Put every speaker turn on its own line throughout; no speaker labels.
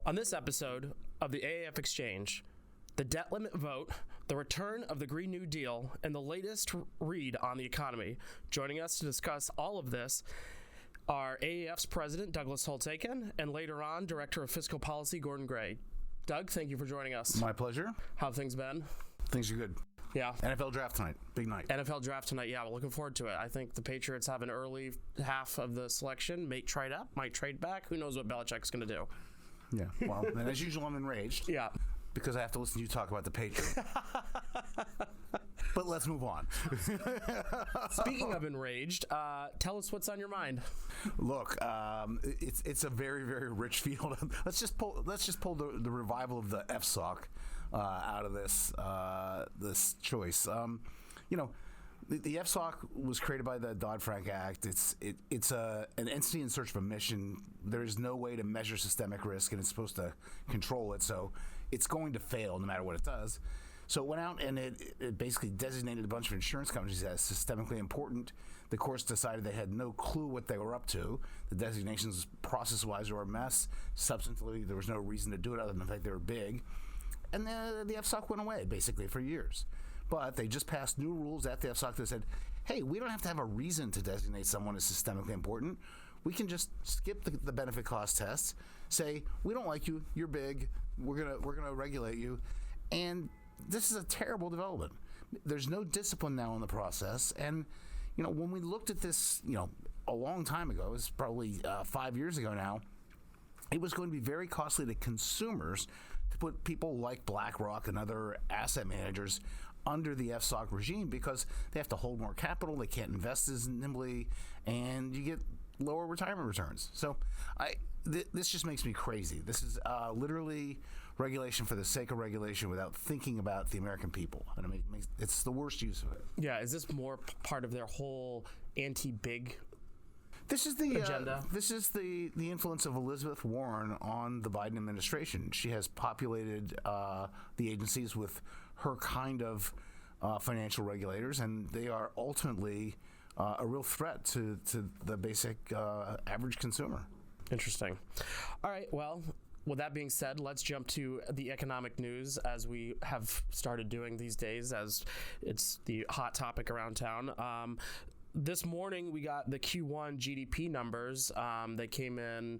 On this episode of the AAF Exchange, the debt limit vote, the return of the Green New Deal, and the latest read on the economy. Joining us to discuss all of this are AAF's president, Douglas Holtz-Eakin, and later on, Director of Fiscal Policy, Gordon Gray. Doug, thank you for joining us.
My pleasure.
How have things been?
Things are good.
Yeah.
NFL draft tonight. Big night.
NFL draft tonight. Yeah, we're looking forward to it. I think the Patriots have an early half of the selection. May trade up, might trade back. Who knows what Belichick's going to do?
Yeah. Well, and as usual, I'm enraged.
Yeah.
Because I have to listen to you talk about the Patriots. But let's move on.
Speaking of enraged, tell us what's on your mind.
Look, it's a very, very rich field. Let's just pull the revival of the FSOC out of this choice. The FSOC was created by the Dodd-Frank Act. It's an entity in search of a mission. There is no way to measure systemic risk, and it's supposed to control it. So it's going to fail no matter what it does. So it went out and it basically designated a bunch of insurance companies as systemically important. The courts decided they had no clue what they were up to. The designations, process-wise, were a mess. Substantively, there was no reason to do it other than the fact they were big. And the FSOC went away, basically, for years. But they just passed new rules at the FSOC that said, hey, we don't have to have a reason to designate someone as systemically important. We can just skip the benefit cost tests, say, we don't like you, you're big, we're gonna regulate you. And this is a terrible development. There's no discipline now in the process. And, when we looked at this, a long time ago, it was probably 5 years ago now, it was going to be very costly to consumers to put people like BlackRock and other asset managers under the FSOC regime because they have to hold more capital, they can't invest as nimbly, and you get lower retirement returns. So this just makes me crazy. This is literally regulation for the sake of regulation without thinking about the American people. And it's the worst use of it.
Yeah, is this more part of their whole anti-big
This is the
agenda?
This is the influence of Elizabeth Warren on the Biden administration. She has populated the agencies with her kind of financial regulators, and they are ultimately a real threat to the basic average consumer.
Interesting. All right, well, with that being said, let's jump to the economic news as we have started doing these days, as it's the hot topic around town. This morning, we got the Q1 GDP numbers. They came in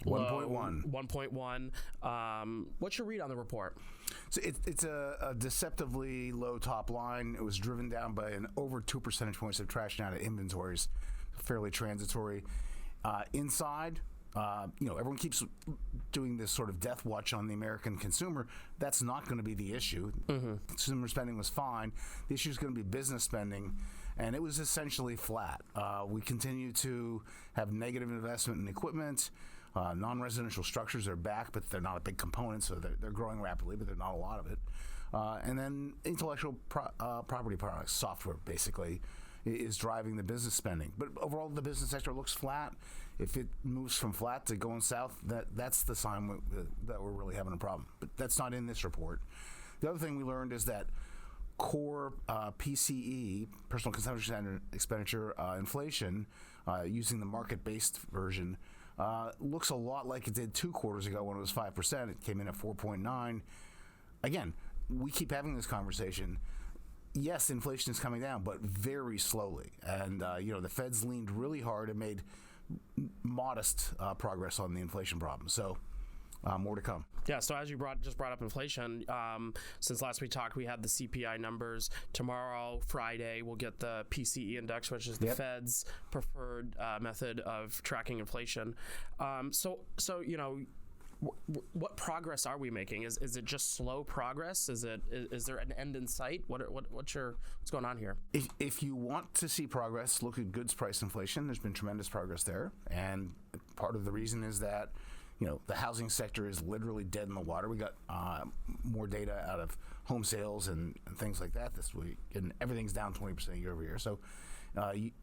1.1.
What's your read on the report?
So it's a deceptively low top line. It was driven down by over 2 percentage points of trashing out of inventories, fairly transitory. Inside, everyone keeps doing this sort of death watch on the American consumer. That's not going to be the issue. Mm-hmm. Consumer spending was fine. The issue is going to be business spending, and it was essentially flat. We continue to have negative investment in equipment. Non-residential structures are back, but they're not a big component, so they're growing rapidly, but they're not a lot of it. And then intellectual property products, software, basically, is driving the business spending. But overall, the business sector looks flat. If it moves from flat to going south, that's the sign that we're really having a problem. But that's not in this report. The other thing we learned is that core PCE, personal consumption expenditure inflation, using the market-based version, looks a lot like it did 2 quarters ago when it was 5%. It came in at 4.9. Again, we keep having this conversation. Yes, inflation is coming down, but very slowly. And, the Fed's leaned really hard and made modest progress on the inflation problem. So more to come.
Yeah, so as you just brought up inflation, since last we talked, we had the CPI numbers. Tomorrow, Friday, we'll get the PCE index, which is the Fed's preferred method of tracking inflation. What progress are we making? Is it just slow progress? Is there an end in sight? What's going on here?
If you want to see progress, look at goods price inflation. There's been tremendous progress there, and part of the reason is that the housing sector is literally dead in the water. We got more data out of home sales and things like that this week, and everything's down 20% year over year. So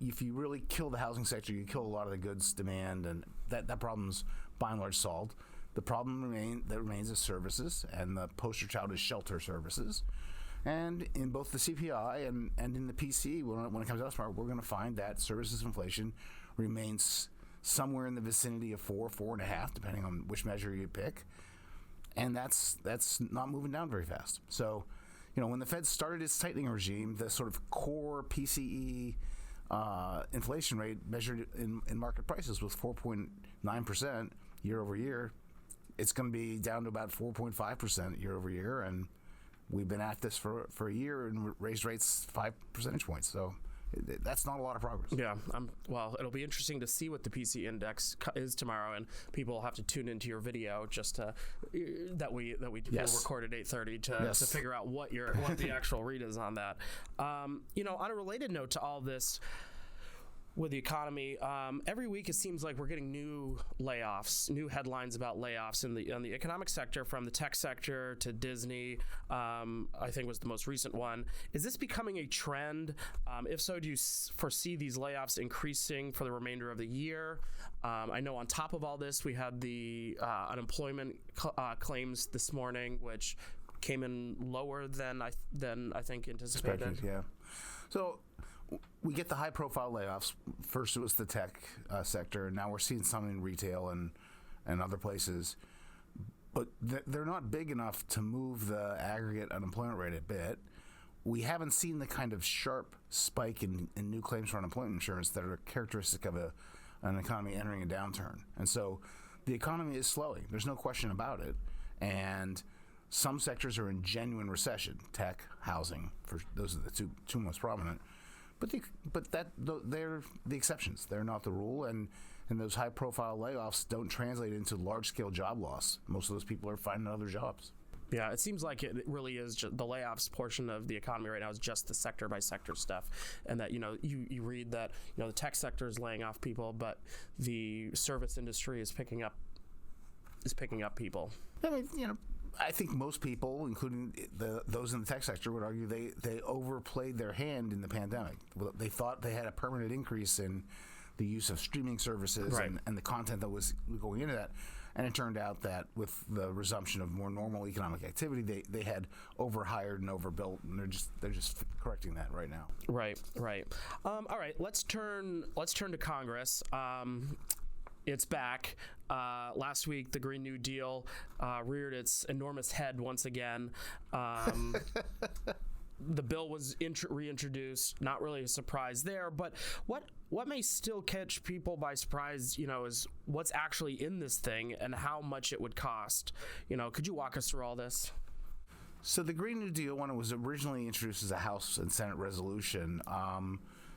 if you really kill the housing sector, you kill a lot of the goods demand, and that problem's by and large solved. The problem remains is services, and the poster child is shelter services. And in both the CPI and in the PCE, when it comes out tomorrow, we're going to find that services inflation remains somewhere in the vicinity of 4.5, depending on which measure you pick. And that's not moving down very fast. So, when the Fed started its tightening regime, the sort of core PCE inflation rate measured in market prices was 4.9% year over year. It's going to be down to about 4.5% year over year, and we've been at this for a year and raised rates 5 percentage points. So that's not a lot of progress.
Yeah. Well, it'll be interesting to see what the PC index is tomorrow, and people will have to tune into your video just to that we will record at 8:30 to figure out what the actual read is on that. On a related note to all this, with the economy, every week it seems like we're getting new layoffs, new headlines about layoffs in the economic sector, from the tech sector to Disney. I think was the most recent one. Is this becoming a trend? If so, do you foresee these layoffs increasing for the remainder of the year? I know on top of all this, we had the unemployment claims this morning, which came in lower than I think anticipated.
Yeah. So we get the high-profile layoffs. First, it was the tech sector, and now we're seeing some in retail and other places. But they're not big enough to move the aggregate unemployment rate a bit. We haven't seen the kind of sharp spike in new claims for unemployment insurance that are characteristic of an economy entering a downturn. And so the economy is slowing. There's no question about it. And some sectors are in genuine recession. Tech, housing, those are the two most prominent. But they're the exceptions. They're not the rule, and those high-profile layoffs don't translate into large-scale job loss. Most of those people are finding other jobs.
Yeah, it seems like it really is just the layoffs portion of the economy right now is just the sector by sector stuff, and that you read that the tech sector is laying off people, but the service industry is picking up people.
I mean, I think most people, including those in the tech sector, would argue they overplayed their hand in the pandemic. They thought they had a permanent increase in the use of streaming services and the content that was going into that. And it turned out that with the resumption of more normal economic activity, they had overhired and overbuilt, and they're just correcting that right now.
Right. All right, let's turn to Congress. It's back. Last week, the Green New Deal reared its enormous head once again. The bill was reintroduced. Not really a surprise there, but what may still catch people by surprise, is what's actually in this thing and how much it would cost. Could you walk us through all this?
So the Green New Deal, when it was originally introduced as a House and Senate resolution,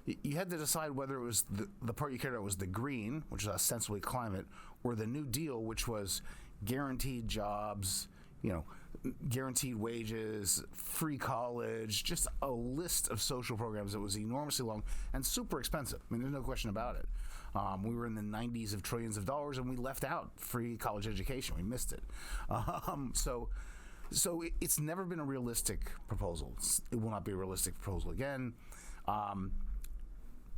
you had to decide whether it was the part you cared about was the green, which is ostensibly climate, or the New Deal, which was guaranteed jobs, guaranteed wages, free college, just a list of social programs that was enormously long and super expensive. I mean, there's no question about it. We were in the 90s of trillions of dollars, and we left out free college education. We missed it. So it's never been a realistic proposal. It will not be a realistic proposal again.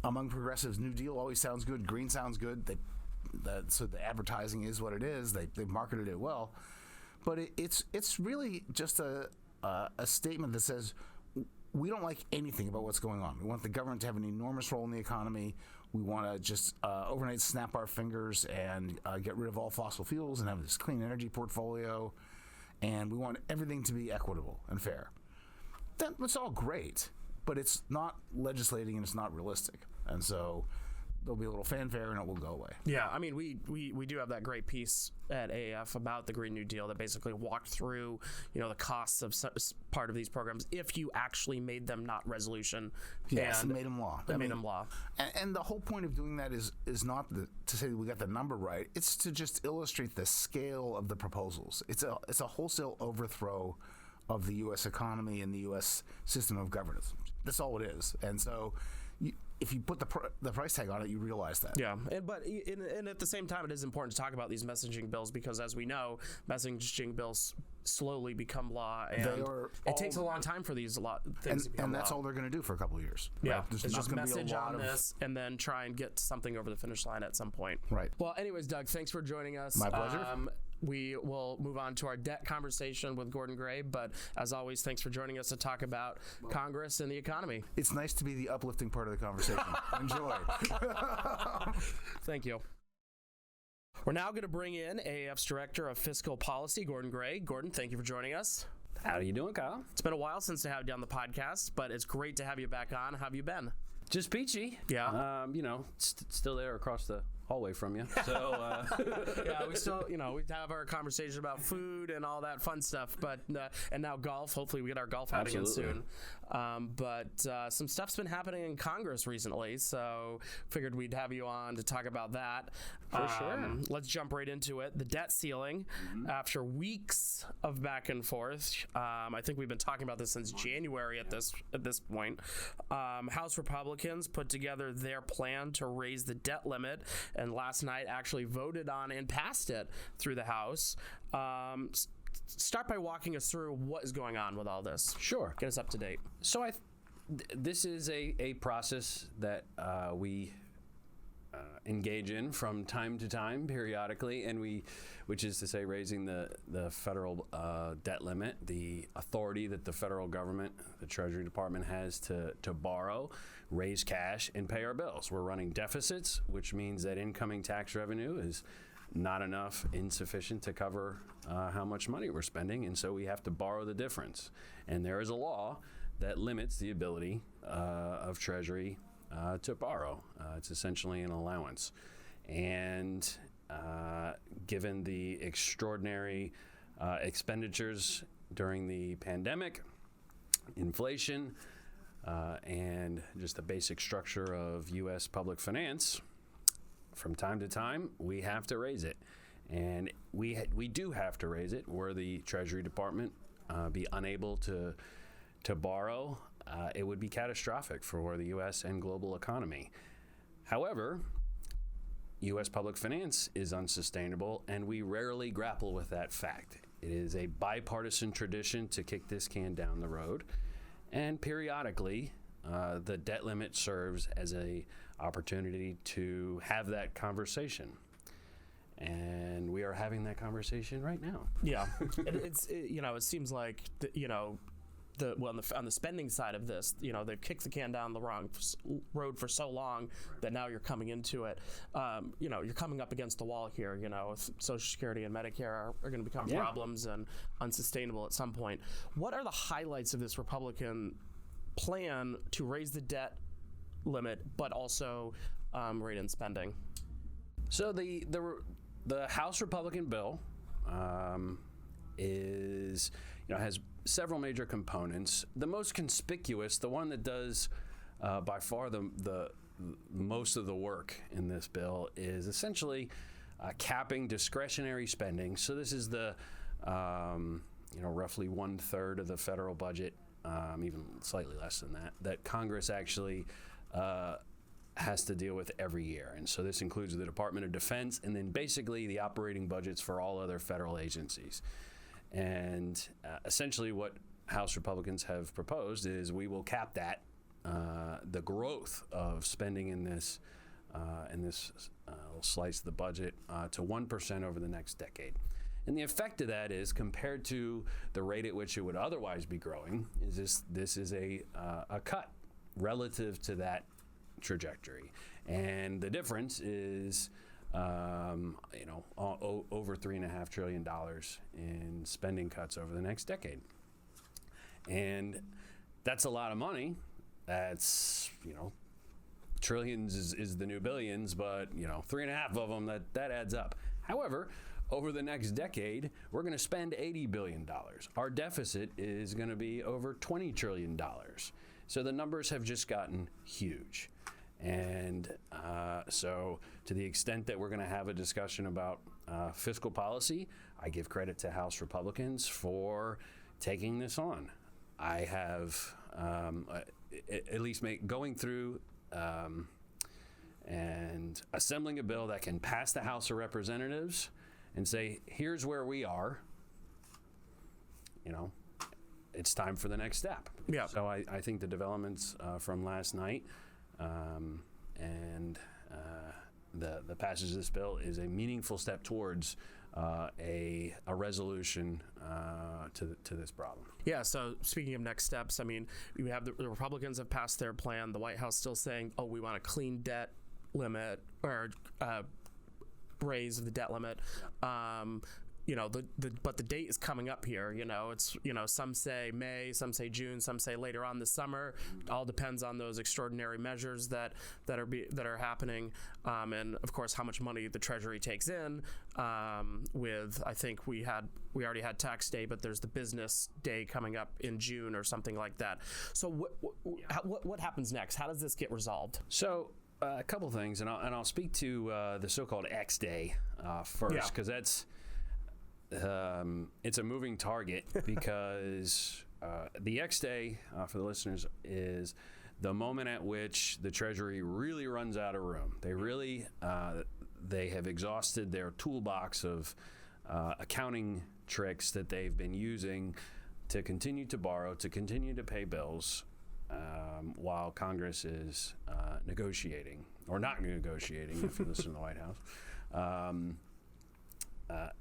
Among progressives, New Deal always sounds good. Green sounds good. So the advertising is what it is. They've marketed it well. But it's really just a statement that says we don't like anything about what's going on. We want the government to have an enormous role in the economy. We want to just overnight snap our fingers and get rid of all fossil fuels and have this clean energy portfolio. And we want everything to be equitable and fair. That's all great, but it's not legislating and it's not realistic. And so there'll be a little fanfare and it will go away.
Yeah, I mean, we do have that great piece at AAF about the Green New Deal that basically walked through, the costs of part of these programs if you actually made them not resolution.
Yes, and made them law.
Made them law.
And the whole point of doing that is not to say we got the number right. It's to just illustrate the scale of the proposals. It's a wholesale overthrow of the U.S. economy and the U.S. system of governance. That's all it is. And so if you put the price tag on it, you realize that.
Yeah, and at the same time, it is important to talk about these messaging bills because, as we know, messaging bills slowly become law, and it takes a long time for these things to become
and that's
law.
all they're going to do for a couple of years.
Yeah,
right?
it's just message on this, and then try and get something over the finish line at some point.
Right.
Well, anyways, Doug, thanks for joining us.
My pleasure.
We will move on to our debt conversation with Gordon Gray, but as always, thanks for joining us to talk about Congress and the economy.
It's nice to be the uplifting part of the conversation. Enjoy.
Thank you. We're now going to bring in AAF's Director of Fiscal Policy, Gordon Gray. Gordon, thank you for joining us.
How are you doing, Kyle?
It's been a while since I had you on the podcast, but it's great to have you back on. How have you been?
Just peachy.
Yeah.
Still there across the hallway from you. So,
yeah, we still, we have our conversation about food and all that fun stuff, but, and now golf. Hopefully we get our golf outing in soon. But some stuff's been happening in Congress recently, so figured we'd have you on to talk about that.
For sure.
Let's jump right into it. The debt ceiling, after weeks of back and forth, I think we've been talking about this since January at this point. House Republicans put together their plan to raise the debt limit, and last night actually voted on and passed it through the House. Start by walking us through what is going on with all this.
Sure.
Get us up to date.
So this is a process that we engage in from time to time, periodically, and which is to say raising the federal debt limit, the authority that the federal government, the Treasury Department has to borrow, raise cash, and pay our bills. We're running deficits, which means that incoming tax revenue is not insufficient to cover how much money we're spending, and so we have to borrow the difference. And there is a law that limits the ability of Treasury to borrow. It's essentially an allowance. And given the extraordinary expenditures during the pandemic, inflation, and just the basic structure of U.S. public finance, from time to time, we have to raise it. And we do have to raise it. Were the Treasury Department be unable to borrow, it would be catastrophic for the U.S. and global economy. However, U.S. public finance is unsustainable, and we rarely grapple with that fact. It is a bipartisan tradition to kick this can down the road, and periodically, the debt limit serves as an opportunity to have that conversation. And we are having that conversation right now.
Yeah, it seems like on the spending side of this, they've kicked the can down the wrong road for so long that now you're coming into it. You're coming up against the wall here. Social Security and Medicare are going to become problems and unsustainable at some point. What are the highlights of this Republican plan to raise the debt limit, but also rein in spending?
So the House Republican bill has several major components. The most conspicuous, the one that does by far the most of the work in this bill, is essentially capping discretionary spending. So this is the roughly 1/3 of the federal budget, even slightly less than that Congress actually has to deal with every year. And so this includes the Department of Defense and then basically the operating budgets for all other federal agencies. And essentially what House Republicans have proposed is we will cap that, the growth of spending in this slice of the budget to 1% over the next decade. And the effect of that is, compared to the rate at which it would otherwise be growing, this is a cut relative to that trajectory. And the difference is over $3.5 trillion in spending cuts over the next decade. And that's a lot of money. That's, trillions is the new billions, but, 3.5 of them, that adds up. However, over the next decade, we're going to spend $80 billion. Our deficit is going to be over $20 trillion. So the numbers have just gotten huge. And so to the extent that we're going to have a discussion about fiscal policy, I give credit to House Republicans for taking this on. I have at least going through and assembling a bill that can pass the House of Representatives and say, here's where we are. It's time for the next step.
Yeah.
So I think the developments from last night and the passage of this bill is a meaningful step towards a resolution to this problem.
Yeah, so speaking of next steps, we have the Republicans have passed their plan. The White House still saying, we want a clean debt limit or raise of the debt limit. But the date is coming up here. It's some say May, some say June, some say later on this summer. All depends on those extraordinary measures that are happening, and of course how much money the Treasury takes in. With I think we already had tax day, but there's the business day coming up in June or something like that. So what happens next? How does this get resolved?
So. A couple things, and I'll speak to the so-called X day first, because that's it's a moving target because the X day, for the listeners, is the moment at which the Treasury really runs out of room. They have exhausted their toolbox of accounting tricks that they've been using to continue to borrow, to continue to pay bills, while Congress is negotiating, or not negotiating, if you listen to the White House.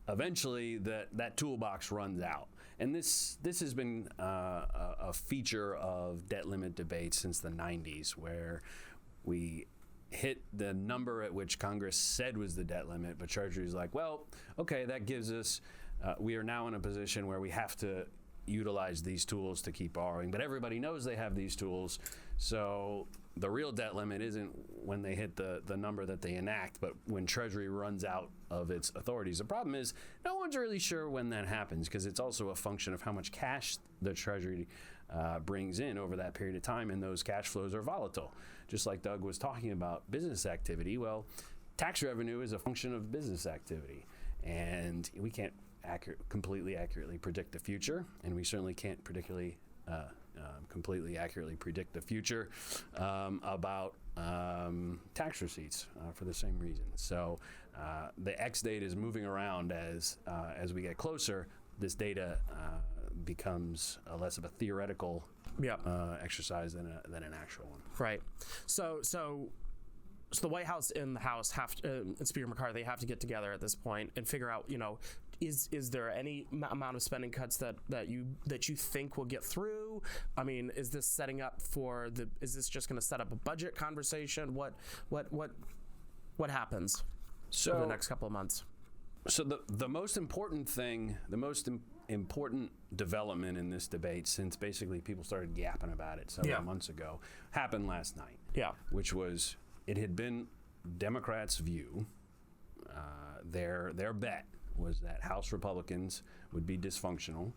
Eventually, that toolbox runs out. And this has been a feature of debt limit debates since the 90s, where we hit the number at which Congress said was the debt limit, but Treasury's like, well, okay, that gives us, we are now in a position where we have to utilize these tools to keep borrowing, but everybody knows they have these tools, so the real debt limit isn't when they hit the number that they enact, but when Treasury runs out of its authorities. The problem is no one's really sure when that happens, because it's also a function of how much cash the Treasury brings in over that period of time, and those cash flows are volatile. Just like Doug was talking about business activity, well, tax revenue is a function of business activity, and we can't completely accurately predict the future, and we certainly can't completely accurately predict the future about tax receipts for the same reason. So the X date is moving around as we get closer. This data becomes less of a theoretical exercise than an actual one.
Right. So the White House and the House and Speaker McCarthy have to get together at this point and figure out, is there any amount of spending cuts that you think will get through? I mean, is this setting up for is this just going to set up a budget conversation? What happens over the next couple of months?
So the most important thing, the most important development in this debate, since basically people started yapping about it several months ago, happened last night. Yeah. Which was, it had been Democrats' view, their bet was that House Republicans would be dysfunctional,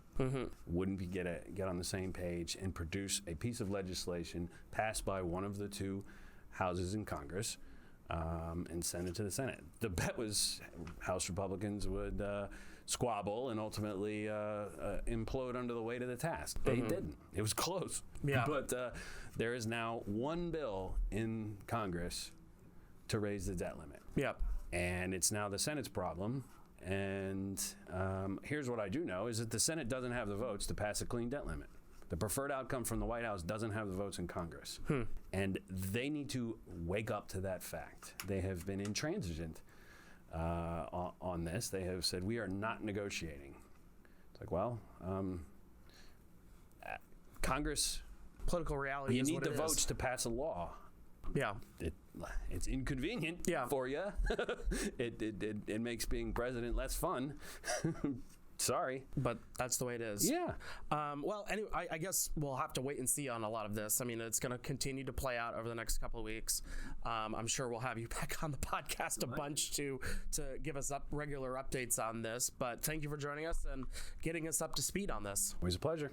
wouldn't get on the same page, and produce a piece of legislation passed by one of the two houses in Congress, and send it to the Senate. The bet was House Republicans would squabble and ultimately implode under the weight of the task. They didn't. It was close. Yeah. But there is now one bill in Congress to raise the debt limit. Yeah. And it's now the Senate's problem. And here's what I do know, is that the Senate doesn't have the votes to pass a clean debt limit. The preferred outcome from the White House doesn't have the votes in Congress. And they need to wake up to that fact. They have been intransigent on this. They have said, we are not negotiating. It's like, well, Congress,
political reality,
you
is
need
what
the
it
votes
is.
to pass a law. Yeah. It's inconvenient for you. It makes being president less fun. Sorry.
But that's the way it is.
Yeah.
Well, anyway, I guess we'll have to wait and see on a lot of this. I mean, it's going to continue to play out over the next couple of weeks. I'm sure we'll have you back on the podcast a bunch to give us regular updates on this. But thank you for joining us and getting us up to speed on this.
Always a pleasure.